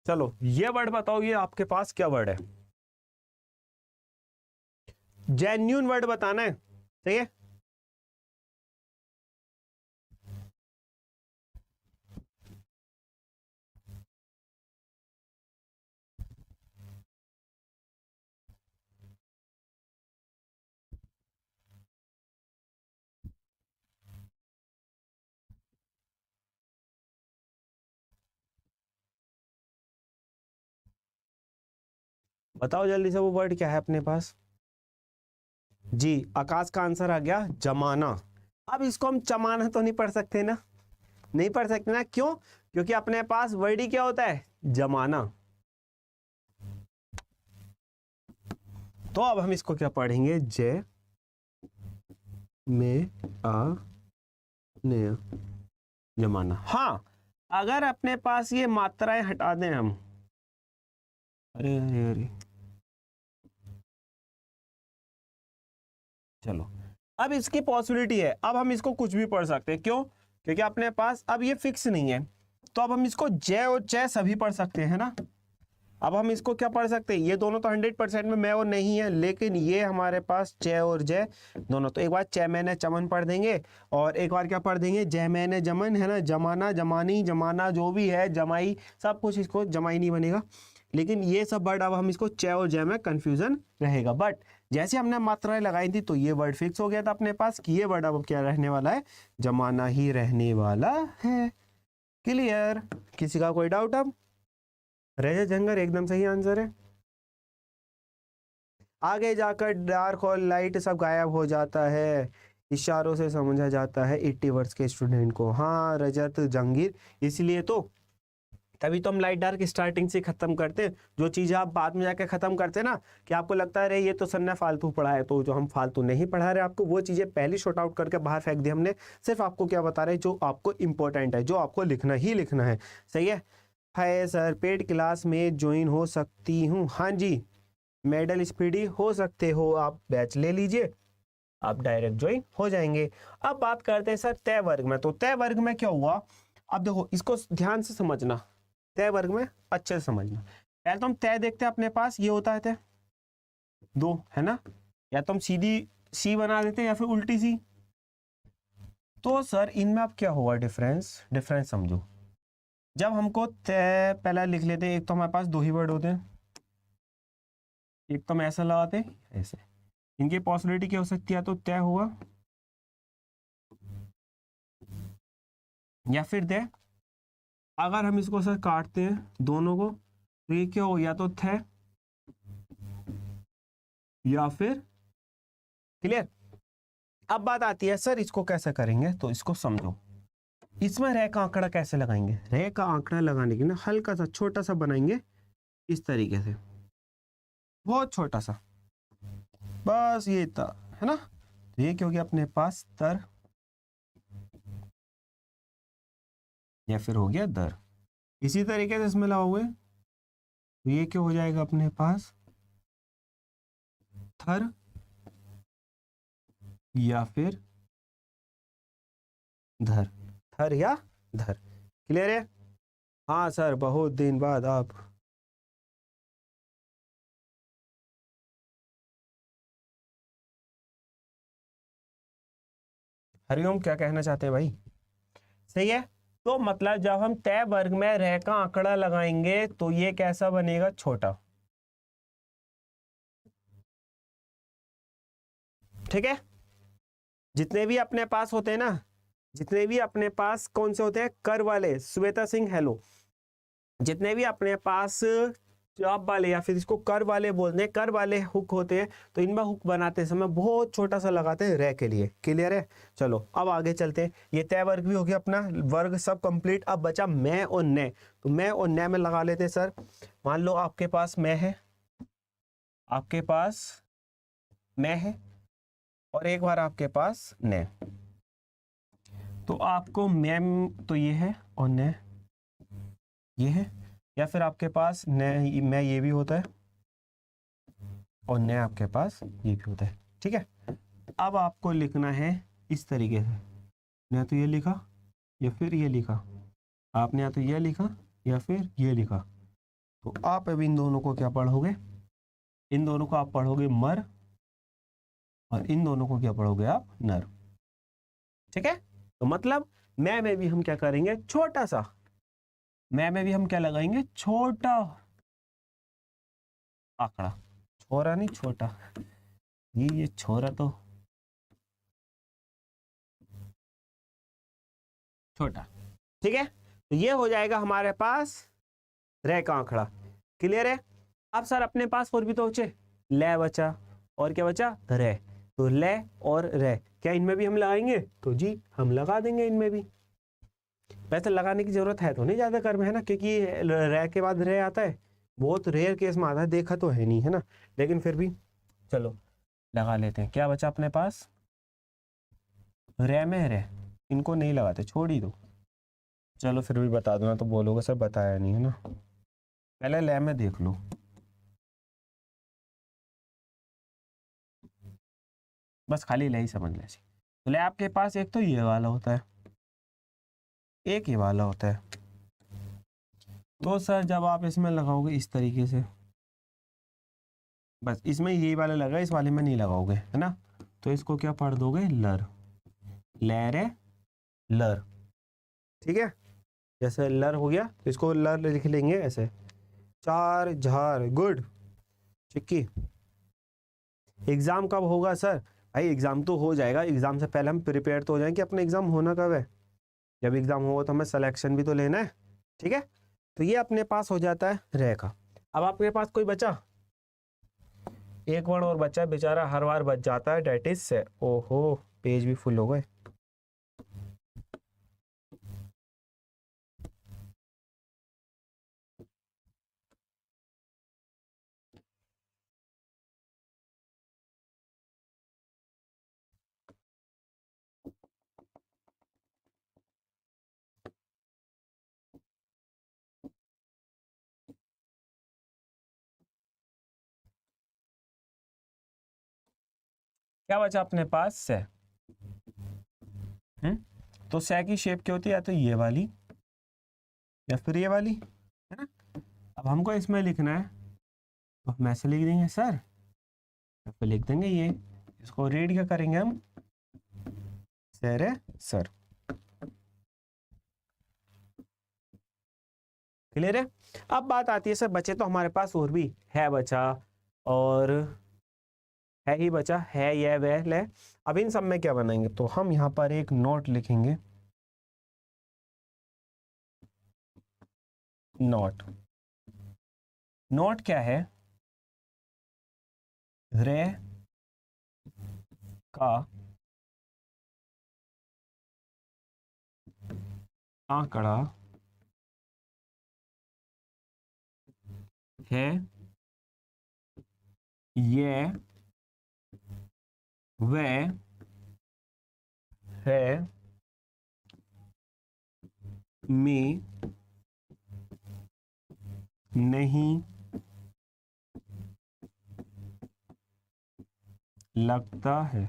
चलो ये वर्ड बताओ, ये आपके पास क्या वर्ड है? जेन्यून वर्ड बताना है, सही है? बताओ जल्दी से, वो वर्ड क्या है अपने पास? जी, आकाश का आंसर आ गया, जमाना। अब इसको हम जमाना तो नहीं पढ़ सकते ना, नहीं पढ़ सकते ना, क्यों? क्योंकि अपने पास वर्ड ही क्या होता है, जमाना। तो अब हम इसको क्या पढ़ेंगे, जय में आ ने जमाना। हाँ, अगर अपने पास ये मात्राएं हटा दें हम, अरे अरे अरे, चलो अब इसकी पॉसिबिलिटी है, अब हम इसको कुछ भी पढ़ सकते हैं। क्यों? क्योंकि अपने पास अब ये फिक्स नहीं है, तो अब हम इसको जय और चय सभी पढ़ सकते हैं ना। अब हम इसको क्या पढ़ सकते हैं, ये दोनों तो 100% में मैं और नहीं है, लेकिन ये हमारे पास चय और जय दोनों। तो एक बार चय मैंने चमन पढ़ देंगे, और एक बार क्या पढ़ देंगे, जय मैंने जमन, है ना, जमाना जमानी जमाना जो भी है, जमाई, सब कुछ, इसको जमाई नहीं बनेगा, लेकिन ये सब वर्ड अब हम इसको चय और जय में कंफ्यूजन रहेगा। बट जैसे हमने मात्राएं लगाई थी, तो ये वर्ड फिक्स हो गया था अपने पास कि ये वर्ड अब क्या रहने वाला है, जमाना ही रहने वाला है। क्लियर? किसी का कोई डाउट? अब रजत जंगर एकदम सही आंसर है। आगे जाकर डार्क और लाइट सब गायब हो जाता है, इशारों से समझा जाता है 80 वर्ष के स्टूडेंट को। हाँ रजत जंगीर, इसलिए तो, तभी तो हम लाइट डार्क स्टार्टिंग से खत्म करते हैं। जो चीज़ आप बाद में जाके खत्म करते हैं ना, कि आपको लगता है अरे ये तो सर ने फालतू पढ़ा है, तो जो हम फालतू नहीं पढ़ा रहे आपको, वो चीज़ें पहले शॉर्ट आउट करके बाहर फेंक दी हमने। सिर्फ आपको क्या बता रहे हैं, जो आपको इंपॉर्टेंट है, जो आपको लिखना ही लिखना है। सही है? हाय सर, पेड क्लास में ज्वाइन हो सकती हूँ? हाँ जी, मेडल स्पीडी हो सकते हो, आप बैच ले लीजिए, आप डायरेक्ट ज्वाइन हो जाएंगे। अब बात करते हैं सर तय वर्ग में। तो तय वर्ग में क्या हुआ, अब देखो इसको ध्यान से समझना, तय वर्ग में अच्छे से समझना। पहले तो हम तय देखते हैं, अपने पास ये होता है तय दो, है ना, या तो हम सीधी सी बना देते हैं या फिर उल्टी सी। तो सर इनमें अब क्या हुआ डिफरेंस, डिफरेंस समझो। जब हमको तय पहला लिख लेते हैं, एक तो हमारे पास दो ही वर्ड होते हैं, एक तो हम ऐसा लगाते हैं ऐसे, इनकी पॉसिबिलिटी क्या हो सकती है, तो तय हुआ या फिर दे। अगर हम इसको सर काटते हैं दोनों को, तो ये क्या हो, या तो थे या फिर। क्लियर? अब बात आती है सर इसको कैसे करेंगे, तो इसको समझो। इसमें रे का आंकड़ा कैसे लगाएंगे, रे का आंकड़ा लगाने के ना हल्का सा छोटा सा बनाएंगे, इस तरीके से, बहुत छोटा सा, बस ये इतना, है ना। तो ये क्या हो गया अपने पास, तर, या फिर हो गया दर। इसी तरीके से इसमें लगाओगे, तो ये क्या हो जाएगा अपने पास, थर, या फिर धर, थर या धर। क्लियर है? हाँ सर, बहुत दिन बाद आप। हरिओम, क्या कहना चाहते हैं भाई? सही है। तो मतलब जब हम तय वर्ग में रह का आंकड़ा लगाएंगे तो ये कैसा बनेगा? छोटा। ठीक है। जितने भी अपने पास होते हैं ना, जितने भी अपने पास कौन से होते हैं? कर वाले। श्वेता सिंह हेलो। जितने भी अपने पास जॉब वाले या फिर इसको कर वाले बोलते हैं, कर वाले हुक होते हैं, तो इनमें हुक बनाते समय बहुत छोटा सा लगाते हैं रह के लिए। क्लियर है? चलो अब आगे चलते हैं। ये तय वर्ग भी हो गया अपना, वर्ग सब कंप्लीट। अब बचा मैं और न। तो मैं और न में लगा लेते हैं सर। मान लो आपके पास मैं है, आपके पास मैं है, और एक बार आपके पास न। तो आपको मैम तो ये है और न ये है, या फिर आपके पास न मैं ये भी होता है और न आपके पास ये भी होता है। ठीक है। अब आपको लिखना है इस तरीके से, या तो ये लिखा या फिर ये लिखा। आपने या तो ये लिखा या फिर ये लिखा। तो आप अब इन दोनों को क्या पढ़ोगे? इन दोनों को आप पढ़ोगे मर, और इन दोनों को क्या पढ़ोगे आप? नर। ठीक है। तो मतलब मैं में भी हम क्या करेंगे? छोटा सा। मैं में भी हम क्या लगाएंगे? छोटा आंकड़ा। छोरा नहीं, छोटा। ये छोरा तो छोटा। ठीक है। तो ये हो जाएगा हमारे पास रे का आंकड़ा। क्लियर है? अब सर अपने पास और भी तो बचे, ले बचा और क्या बचा? रे। तो ले और रे क्या इनमें भी हम लगाएंगे? तो जी हम लगा देंगे इनमें भी। वैसे लगाने की जरूरत है तो नहीं ज्यादा कर में, है ना, क्योंकि रे के बाद रे आता है, बहुत रेयर केस में आता है, देखा तो है नहीं, है ना, लेकिन फिर भी चलो लगा लेते हैं। क्या बचा अपने पास? रे में रे, इनको नहीं लगाते, छोड़ ही दो। चलो फिर भी बता दो ना, तो बोलोगे सर बताया नहीं, है ना। पहले ले में देख लो। बस खाली ले ही समझ ले। तो ले आपके पास एक तो ये वाला होता है, एक ये वाला होता है। तो सर जब आप इसमें लगाओगे इस तरीके से, बस इसमें यही वाला लगा, इस वाले में नहीं लगाओगे, है ना। तो इसको क्या पढ़ दोगे? लर। लहरे लर। ठीक है। जैसे लर हो गया, तो इसको लर लिख लेंगे ऐसे। चार झार, गुड। चिक्की, एग्जाम कब होगा सर? भाई एग्जाम तो हो जाएगा, एग्जाम से पहले हम प्रिपेयर तो हो जाएंगे। अपना एग्जाम होना कब है? जब एग्जाम होगा तो हमें सिलेक्शन भी तो लेना है। ठीक है। तो ये अपने पास हो जाता है रे का। अब आपके पास कोई बचा? एक वर्ण और बच्चा, बेचारा हर बार बच जाता है, डेट इज से। ओहो, पेज भी फुल हो गए। क्या बचा अपने पास? से। तो से की शेप क्या होती है? या तो ये वाली या फिर ये वाली, है ना। अब हमको इसमें लिखना है, तो हम ऐसे लिख देंगे सर, या फिर लिख देंगे ये। इसको रीड क्या करेंगे हम? सर है सर। क्लियर है? अब बात आती है सर, बचे तो हमारे पास और भी है बचा, और है ही बचा, है ये वह ले। अब इन सब में क्या बनाएंगे? तो हम यहाँ पर एक नोट लिखेंगे। नोट, नोट क्या है? रे का आंकड़ा है ये वह है में नहीं लगता है।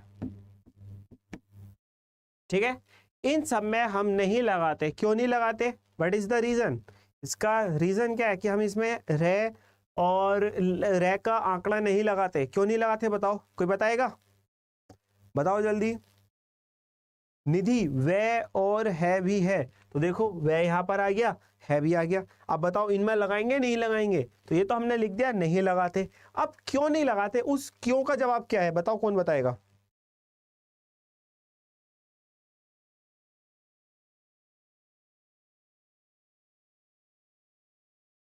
ठीक है, इन सब में हम नहीं लगाते। क्यों नहीं लगाते? What is the reason? इसका रीजन क्या है कि हम इसमें रे और रे का आंकड़ा नहीं लगाते। क्यों नहीं लगाते बताओ, कोई बताएगा? बताओ जल्दी। निधि वे और है भी है, तो देखो वे यहाँ पर आ गया, है भी आ गया। अब बताओ इनमें लगाएंगे नहीं लगाएंगे? तो ये तो हमने लिख दिया नहीं लगाते। अब क्यों नहीं लगाते, उस क्यों का जवाब क्या है बताओ, कौन बताएगा?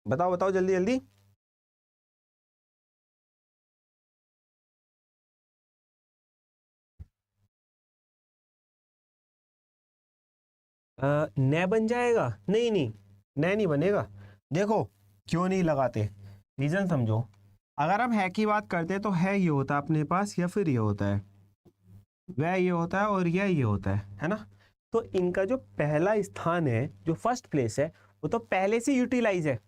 बताओ बताओ जल्दी जल्दी। न बन जाएगा? नहीं नहीं, न नहीं बनेगा। देखो क्यों नहीं लगाते, रीजन समझो। अगर हम है की बात करते हैं तो है ये होता है अपने पास, या फिर ये होता है, वह ये होता है, और यह ये होता है ना। तो इनका जो पहला स्थान है, जो फर्स्ट प्लेस है, वो तो पहले से यूटिलाइज है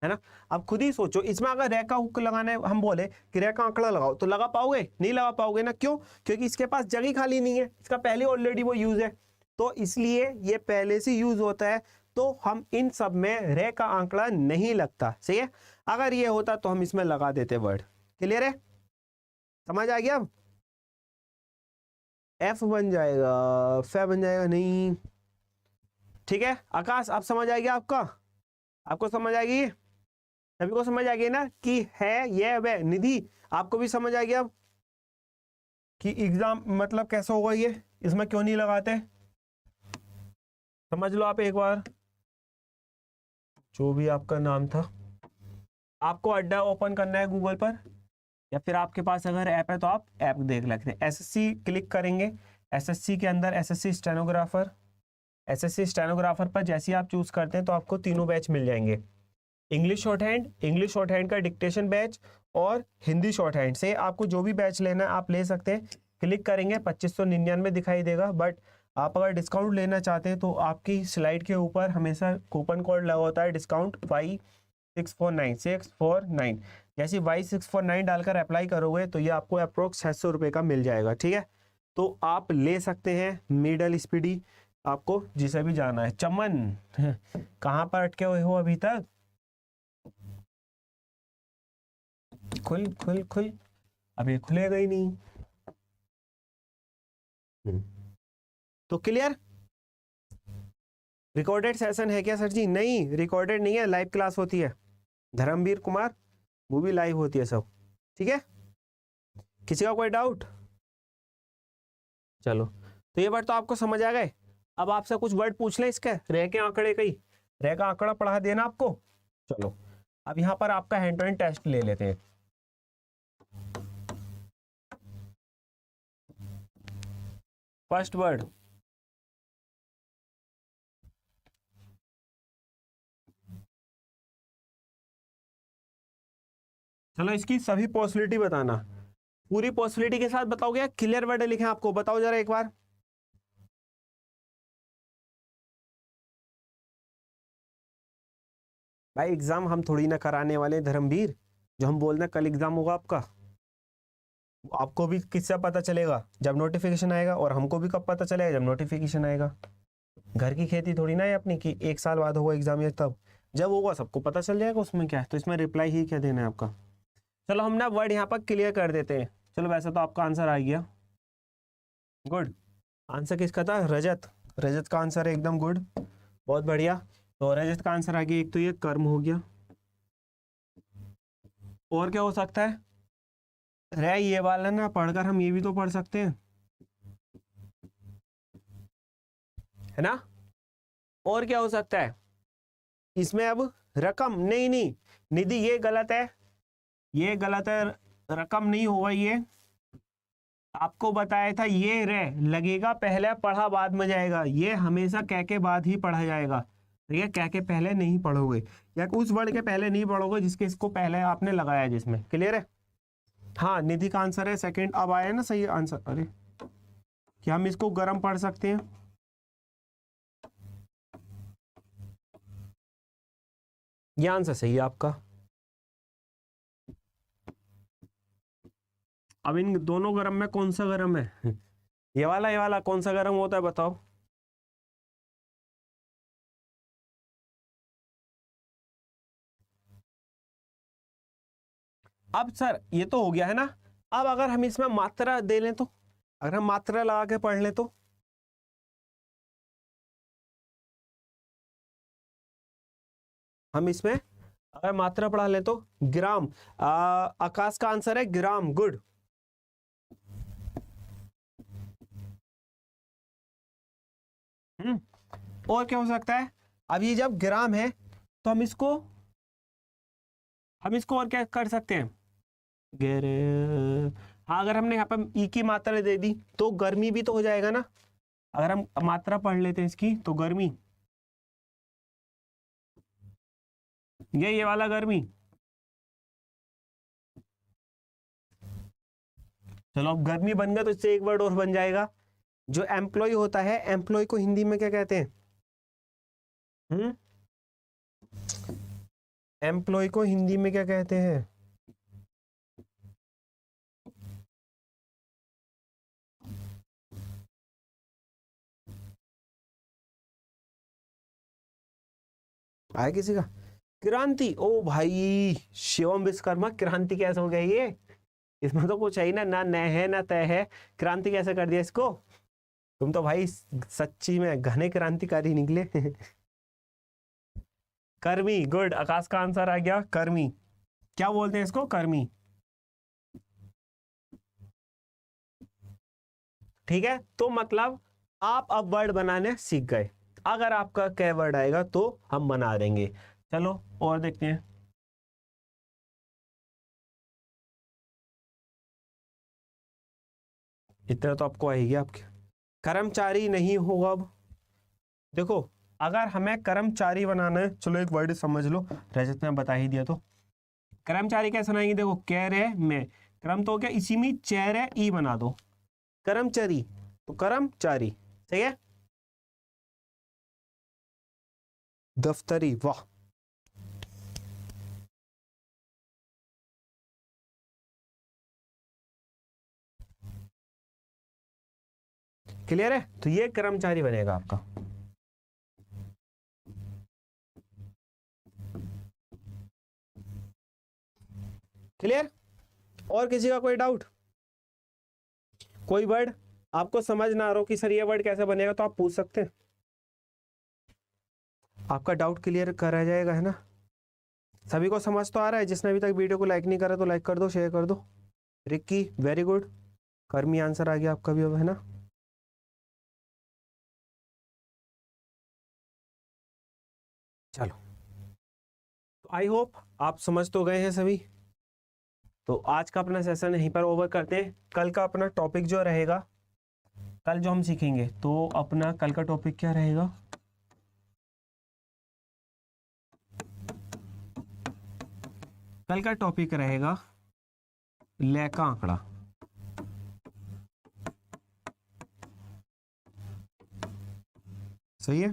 ना। अब खुद ही सोचो, इसमें अगर रे का हुक लगाना है, हम बोले कि रे का आंकड़ा लगाओ, तो लगा पाओगे? नहीं लगा पाओगे ना। क्यों? क्योंकि इसके पास जगह खाली नहीं है, इसका पहले ऑलरेडी वो यूज है, तो इसलिए ये पहले से यूज होता है। तो हम इन सब में रे का आंकड़ा नहीं लगता, सही है। अगर ये होता तो हम इसमें लगा देते वर्ड। क्लियर है? समझ आ गया? अब एफ बन जाएगा, फे बन जाएगा नहीं। ठीक है आकाश, अब समझ आ गया आपका? आपको समझ आ गई? सभी को समझ आ गई ना कि है ये वे? निधि आपको भी समझ आ गया अब कि एग्जाम मतलब कैसा होगा ये, इसमें क्यों नहीं लगाते? समझ लो आप एक बार। जो भी आपका नाम था, आपको अड्डा ओपन करना है गूगल पर, या फिर आपके पास अगर ऐप है तो आप ऐप देख सकते हैं। एसएससी क्लिक करेंगे, एसएससी के अंदर एसएससी स्टेनोग्राफर, एसएससी स्टेनोग्राफर पर जैसे ही आप चूज करते हैं तो आपको तीनों बैच मिल जाएंगे। इंग्लिश शॉर्ट हैंड का डिक्टेशन बैच, और हिंदी शॉर्ट हैंड से आपको जो भी बैच लेना है आप ले सकते हैं। क्लिक करेंगे 2599 दिखाई देगा, बट आप अगर डिस्काउंट लेना चाहते हैं तो आपकी स्लाइड के ऊपर हमेशा कूपन कोड लगा होता है, डिस्काउंट Y649649। जैसे Y649 डालकर अप्लाई करोगे तो ये आपको अप्रोक्स 600 रुपये का मिल जाएगा। ठीक है, तो आप ले सकते हैं मिडल स्पीडी, आपको जिसे भी जाना है। चमन कहाँ पर अटके हुए हो अभी तक? खुल खुल खुल, अभी खुलेगा ही नहीं। तो क्लियर? रिकॉर्डेड सेशन है क्या सर जी? नहीं रिकॉर्डेड नहीं है, लाइव क्लास होती है। धर्मवीर कुमार, वो भी लाइव होती है सब। ठीक है, किसी का कोई डाउट? चलो, तो ये वर्ड तो आपको समझ आ गए। अब आपसे कुछ वर्ड पूछ ले इसके, रे के आंकड़े कई, रे का आंकड़ा पढ़ा देना आपको। चलो, अब यहाँ पर आपका हैंड टू हैंड टेस्ट ले लेते हैं। फर्स्ट वर्ड, चलो इसकी सभी पॉसिबिलिटी बताना, पूरी पॉसिबिलिटी के साथ बताओगे, क्लियर वर्ड लिखे आपको? बताओ जरा एक बार। भाई एग्जाम हम थोड़ी ना कराने वाले धर्मवीर, जो हम बोल रहे हैं कल एग्जाम होगा आपका। आपको भी किससे पता चलेगा? जब नोटिफिकेशन आएगा, और हमको भी कब पता चलेगा? जब नोटिफिकेशन आएगा। घर की खेती थोड़ी ना है अपनी कि एक साल बाद होगा एग्जाम, या तब जब होगा सबको पता चल जाएगा। उसमें क्या है, तो इसमें रिप्लाई ही क्या देना है आपका। चलो हम ना वर्ड यहाँ पर क्लियर कर देते हैं। चलो वैसे तो आपका आंसर आ गया, गुड। आंसर किसका था? रजत, रजत का आंसर है एकदम गुड, बहुत बढ़िया। तो रजत का आंसर आ गया, एक तो ये कर्म हो गया, और क्या हो सकता है? रह ये वाला ना पढ़कर हम ये भी तो पढ़ सकते हैं, है ना। और क्या हो सकता है इसमें? अब रकम, नहीं नहीं निधि ये गलत है, ये गलत है, रकम नहीं होगा ये। आपको बताया था ये रे लगेगा पहले, पढ़ा बाद में जाएगा। ये हमेशा कह के बाद ही पढ़ा जाएगा, ठीक है। कह के पहले नहीं पढ़ोगे, या उस वर्ड के पहले नहीं पढ़ोगे जिसके इसको पहले आपने लगाया जिसमें। क्लियर है? हाँ निधि का आंसर है सेकंड। अब आया ना सही आंसर। अरे क्या हम इसको गर्म पढ़ सकते हैं? ये आंसर सही है आपका। अब इन दोनों गरम में कौन सा गरम है? ये वाला कौन सा गरम होता है बताओ? अब सर ये तो हो गया है ना, अब अगर हम इसमें मात्रा दे लें तो, अगर हम मात्रा लगा के पढ़ लें तो, हम इसमें अगर मात्रा पढ़ा लें तो ग्राम, आकाश का आंसर है ग्राम, गुड। और क्या हो सकता है, अब ये जब ग्राम है तो हम इसको और क्या कर सकते हैं, हाँ अगर हमने यहाँ पर ई की मात्रा दे दी तो गर्मी भी तो हो जाएगा ना, अगर हम मात्रा पढ़ लेते हैं इसकी तो गर्मी, ये वाला गर्मी। चलो अब गर्मी बन गया तो इससे एक वर्ड और बन जाएगा, जो एम्प्लॉय होता है, एम्प्लॉय को हिंदी में क्या कहते हैं, एम्प्लॉय को हिंदी में क्या कहते हैं, आया किसी का, क्रांति। ओ भाई शिवम विश्वकर्मा, क्रांति कैसे हो गया ये, इसमें तो कुछ है ही ना, ना न है ना तय है, क्रांति कैसे कर दिया इसको, तुम तो भाई सच्ची में घने क्रांतिकारी निकले। कर्मी, गुड, आकाश का आंसर आ गया कर्मी, क्या बोलते हैं इसको, कर्मी। ठीक है, तो मतलब आप अब वर्ड बनाने सीख गए, अगर आपका कै वर्ड आएगा तो हम बना देंगे। चलो और देखते हैं, इतना तो आपको आएगी आपके, कर्मचारी नहीं होगा। अब देखो अगर हमें कर्मचारी बनाना है, चलो एक वर्ड समझ लो, रजत ने बता ही दिया, तो कर्मचारी कैसे बनाएंगे, देखो कह रहे में कर्म तो क्या, इसी में चेहरे ई बना दो, कर्मचारी तो कर्मचारी, सही है, दफ्तरी, वाह। क्लियर है, तो ये कर्मचारी बनेगा आपका। क्लियर, और किसी का कोई डाउट, कोई वर्ड आपको समझ ना आ रहा हो कि सर ये वर्ड कैसे बनेगा, तो आप पूछ सकते हैं, आपका डाउट क्लियर करा जाएगा, है ना। सभी को समझ तो आ रहा है, जिसने अभी तक वीडियो को लाइक नहीं करा तो लाइक कर दो, शेयर कर दो। रिक्की वेरी गुड, कर्मी आंसर आ गया आपका भी अब, है ना। चलो, तो आई होप आप समझ तो गए हैं सभी, तो आज का अपना सेशन यहीं पर ओवर करते हैं। कल का अपना टॉपिक जो रहेगा, कल जो हम सीखेंगे, तो अपना कल का टॉपिक क्या रहेगा, कल का टॉपिक रहेगा लय का आंकड़ा, सही है,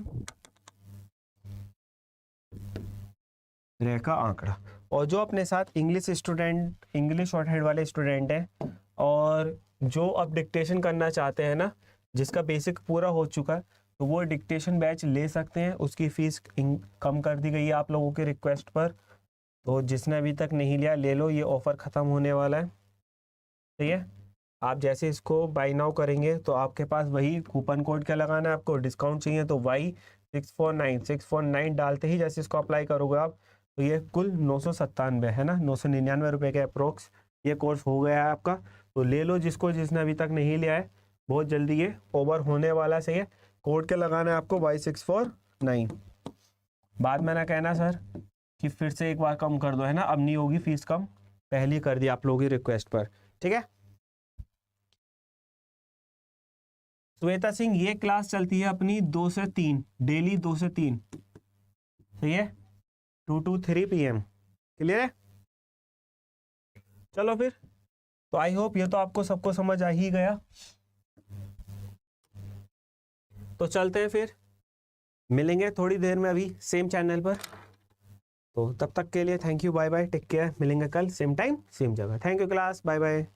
लय का आंकड़ा। और जो अपने साथ English student, English short hand वाले स्टूडेंट हैं, और जो अब डिक्टेशन करना चाहते हैं ना, जिसका बेसिक पूरा हो चुका है, तो वो डिक्टेशन बैच ले सकते हैं, उसकी फीस कम कर दी गई है आप लोगों के रिक्वेस्ट पर, तो जिसने अभी तक नहीं लिया ले लो, ये ऑफर ख़त्म होने वाला है, ठीक है। आप जैसे इसको बाई नाउ करेंगे तो आपके पास वही कूपन कोड क्या लगाना है आपको, डिस्काउंट चाहिए तो Y649 डालते ही जैसे इसको अप्लाई करोगे आप, तो ये कुल 997 है ना, 999 रुपये के अप्रोक्स ये कोर्स हो गया है आपका। तो ले लो, जिसको जिसने अभी तक नहीं लिया है, बहुत जल्दी ये ओवर होने वाला है, सही है। कोड क्या लगाना है आपको, Y649। बाद में ना कहना सर कि फिर से एक बार कम कर दो, है ना, अब नहीं होगी फीस कम, पहले कर दिया आप लोगों की रिक्वेस्ट पर, ठीक है। श्वेता सिंह, ये क्लास चलती है अपनी 2 से 3, डेली 2 से 3, सही है, 2 to 3 PM, क्लियर है। चलो फिर, तो आई होप ये तो आपको सबको समझ आ ही गया, तो चलते हैं फिर, मिलेंगे थोड़ी देर में अभी सेम चैनल पर, तो तब तक के लिए thank you, bye bye, take care, मिलेंगे कल सेम टाइम सेम जगह, thank you class, bye bye.